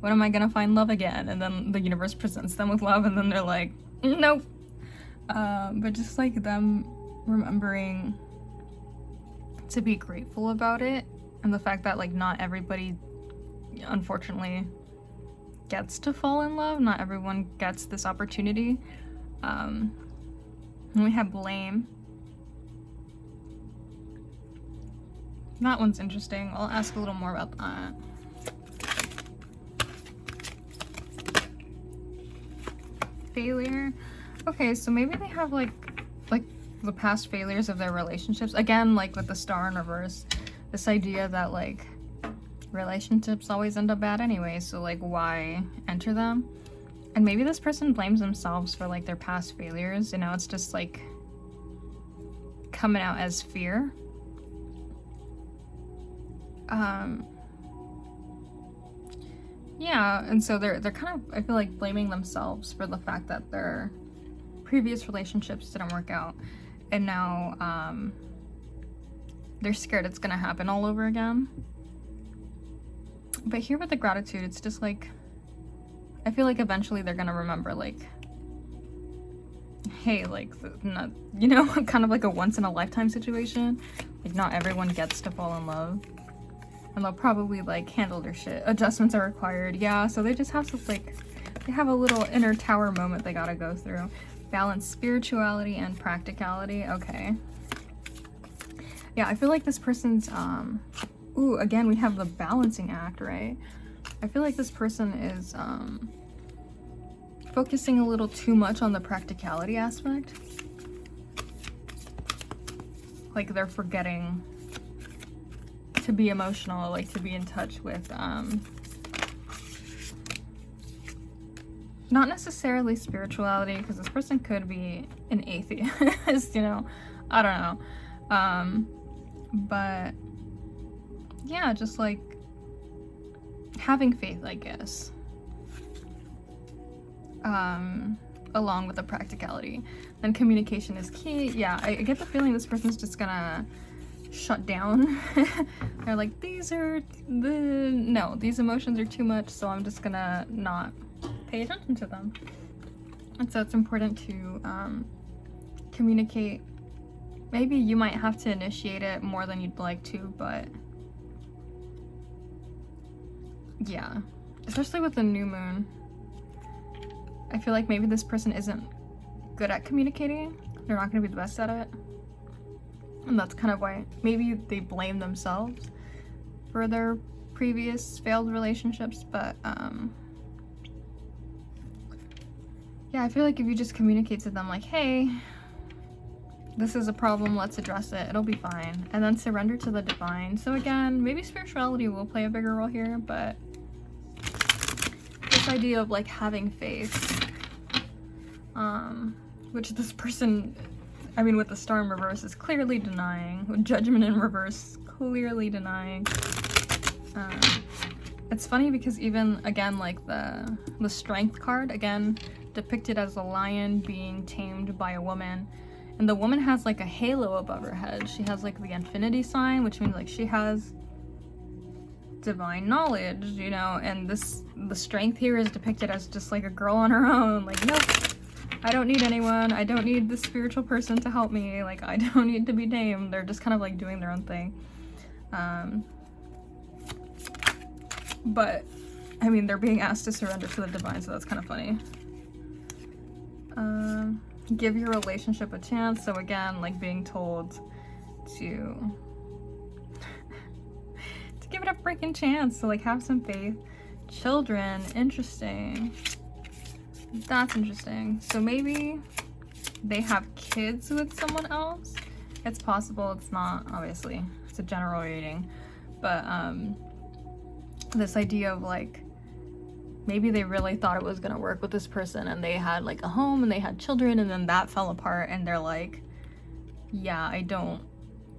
when am I gonna find love again? And then the universe presents them with love, and then they're like, nope. But just like them remembering to be grateful about it, and the fact that like not everybody, unfortunately, gets to fall in love. Not everyone gets this opportunity. And we have blame. That one's interesting. I'll ask a little more about that. Failure. Okay, so maybe they have like the past failures of their relationships. Again, like with the star in reverse, this idea that like relationships always end up bad anyway, so like why enter them? And maybe this person blames themselves for like their past failures, you know, it's just like coming out as fear. Yeah, and so they're kind of, I feel like, blaming themselves for the fact that their previous relationships didn't work out, and now they're scared it's gonna happen all over again. But here with the gratitude, it's just like, I feel like eventually they're gonna remember, like, hey, like, not, you know, kind of like a once-in-a-lifetime situation. Like, not everyone gets to fall in love. And they'll probably, like, handle their shit. Adjustments are required, yeah, so they just have to, like, they have a little inner tower moment they gotta go through. Balance spirituality and practicality, okay. Yeah, I feel like this person's, ooh, again, we have the balancing act, right? I feel like this person is, focusing a little too much on the practicality aspect. Like, they're forgetting to be emotional, like to be in touch with, not necessarily spirituality, because this person could be an atheist, you know, I don't know. But yeah, just like having faith, I guess. Along with the practicality. Then communication is key. Yeah, I get the feeling this person's just gonna shut down. They're like, these emotions are too much, so I'm just gonna not pay attention to them. And so it's important to communicate. Maybe you might have to initiate it more than you'd like to, but yeah, especially with the new moon, I feel like maybe this person isn't good at communicating. They're not going to be the best at it. And that's kind of why maybe they blame themselves for their previous failed relationships. But yeah, I feel like if you just communicate to them like, hey, this is a problem, let's address it, it'll be fine. And then surrender to the divine. So again, maybe spirituality will play a bigger role here, but this idea of like having faith, which this person, I mean, with the star in reverse, is clearly denying. With judgment in reverse, clearly denying. It's funny because even, again, like the strength card, again, depicted as a lion being tamed by a woman. And the woman has like a halo above her head. She has like the infinity sign, which means like she has divine knowledge, you know, and the strength here is depicted as just like a girl on her own. Like, nope, I don't need anyone. I don't need this spiritual person to help me. Like, I don't need to be tamed. They're just kind of like doing their own thing. But I mean, they're being asked to surrender to the divine, so that's kind of funny. Give your relationship a chance. So again, like being told to give it a freaking chance. So like have some faith. Children, interesting. That's interesting. So maybe they have kids with someone else. It's possible, it's not, obviously. It's a general reading. But this idea of like, maybe they really thought it was gonna work with this person and they had like a home and they had children, and then that fell apart and they're like, yeah, I don't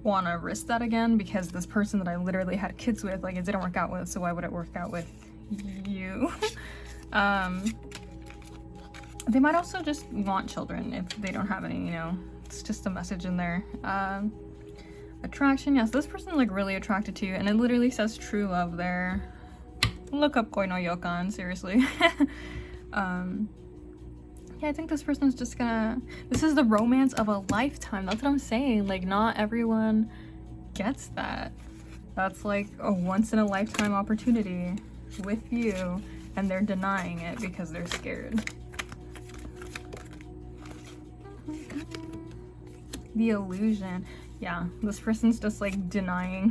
want to risk that again because this person that I literally had kids with, like, it didn't work out with, so why would it work out with you? They might also just want children if they don't have any, you know, it's just a message in there. Attraction, yes, this person's like really attracted to you, and it literally says true love there. Look up Koi no Yokan, seriously. Yeah, I think this person is just gonna, this is the romance of a lifetime. That's what I'm saying. Like, not everyone gets that. That's like a once in a lifetime opportunity with you, and they're denying it because they're scared. The illusion. Yeah, this person's just like denial.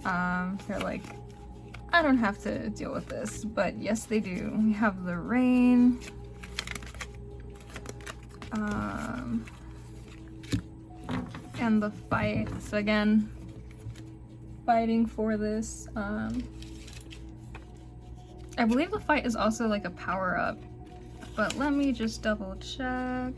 They're like, I don't have to deal with this, but yes they do. We have the rain. And the fight. So again, fighting for this. I believe the fight is also like a power-up, but let me just double check.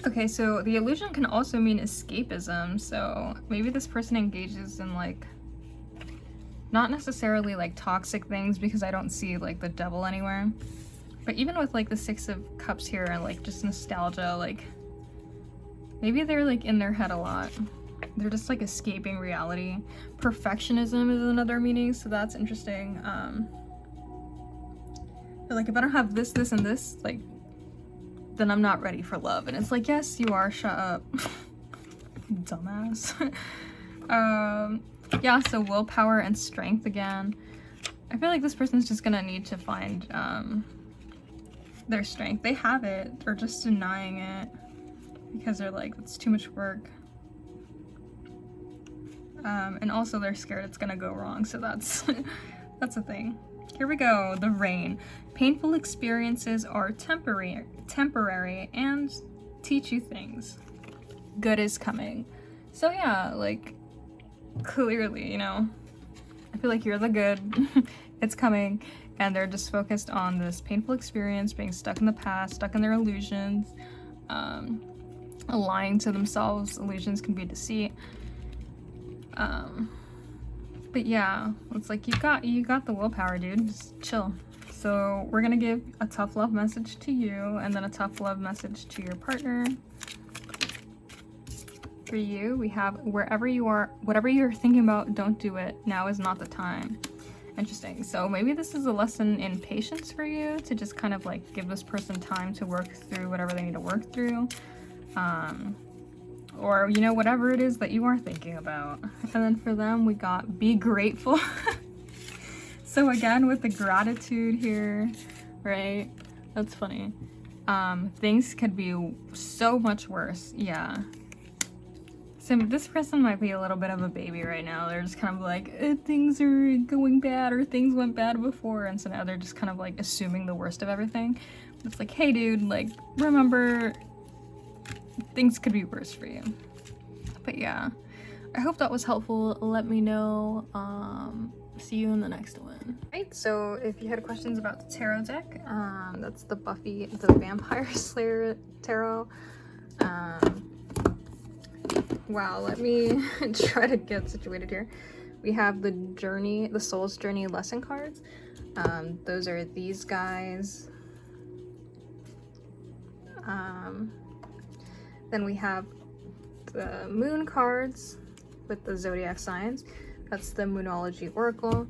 Okay, so the illusion can also mean escapism, so maybe this person engages in like, not necessarily like toxic things because I don't see like the devil anywhere, but even with like the Six of Cups here and like just nostalgia, like maybe they're like in their head a lot. They're just like escaping reality. Perfectionism is another meaning, so that's interesting. They're like, if I don't have this, this, and this, like, then I'm not ready for love. And it's like, yes, you are, shut up. Dumbass. Yeah, so willpower and strength again. I feel like this person's just gonna need to find their strength. They have it, they're just denying it because they're like, it's too much work. And also they're scared it's gonna go wrong, so that's that's a thing. Here we go, the rain. Painful experiences are temporary and teach you things. Good is coming. So yeah, like, clearly, you know, I feel like you're the good. It's coming, and they're just focused on this painful experience, being stuck in the past, stuck in their illusions, lying to themselves. Illusions can be deceit. But yeah, it's like you got the willpower, dude. Just chill. So we're gonna give a tough love message to you, and then a tough love message to your partner. For you, we have, wherever you are, whatever you're thinking about, don't do it. Now is not the time. Interesting. So maybe this is a lesson in patience for you, to just kind of like give this person time to work through whatever they need to work through. Or, you know, whatever it is that you are thinking about. And then for them, we got be grateful. So again, with the gratitude here, right? That's funny. Things could be so much worse. Yeah. So this person might be a little bit of a baby right now. They're just kind of like, things are going bad, or things went bad before. And so now they're just kind of like assuming the worst of everything. It's like, hey dude, like, remember, things could be worse for you. But yeah, I hope that was helpful. Let me know. See you in the next one. Right, so if you had questions about the tarot deck, that's the Buffy the Vampire Slayer tarot. Wow, let me try to get situated here. We have the journey, the Soul's Journey lesson cards. Those are these guys. Then we have the moon cards with the zodiac signs. That's the Moonology Oracle.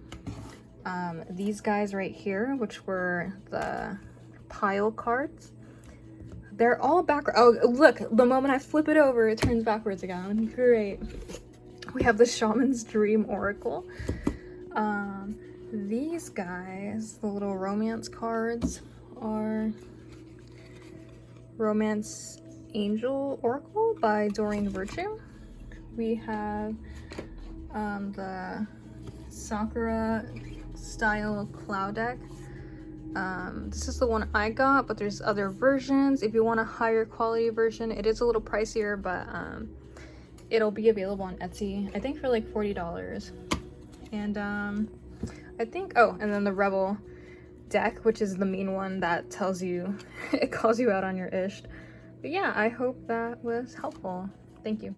These guys right here, which were the pile cards. They're all backwards. Oh, look, the moment I flip it over, it turns backwards again. Great. We have the Shaman's Dream Oracle. These guys, the little romance cards, are Romance Angel Oracle by Doreen Virtue. We have the Sakura style cloud deck. This is the one I got, but there's other versions. If you want a higher quality version, it is a little pricier, but it'll be available on Etsy, I think for like $40. And I think, oh, and then the Rebel deck, which is the main one that tells you, it calls you out on your ish. But yeah, I hope that was helpful. Thank you.